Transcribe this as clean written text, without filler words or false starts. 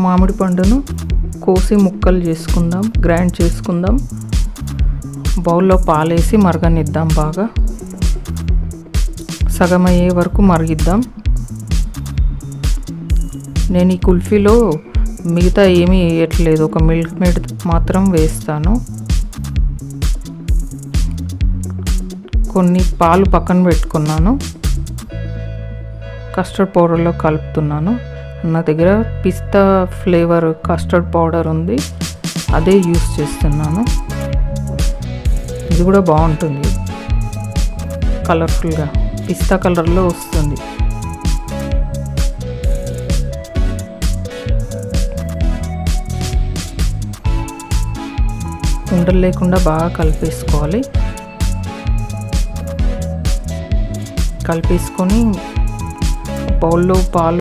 మామిడి పండును కోసి ముక్కలు చేసుకుందాం, గ్రైండ్ చేసుకుందాం. బౌల్లో పాలేసి మరగనిద్దాం. బాగా సగం అయ్యే వరకు మరిగిద్దాం. నేను ఈ కుల్ఫీలో మిగతా ఏమీ వేయట్లేదు, ఒక మిల్క్ మేడ్ మాత్రం వేస్తాను. కొన్ని పాలు పక్కన పెట్టుకున్నాను, కస్టర్డ్ పౌడర్లో కలుపుతున్నాను. నా దగ్గర పిస్తా ఫ్లేవర్ కస్టర్డ్ పౌడర్ ఉంది, అదే యూస్ చేస్తున్నాను. ఇది కూడా బాగుంటుంది, కలర్ఫుల్గా పిస్తా కలర్లో వస్తుంది. ఉండలు లేకుండా బాగా కలిపేసుకోవాలి. కలిపేసుకొని బౌల్లో పాలు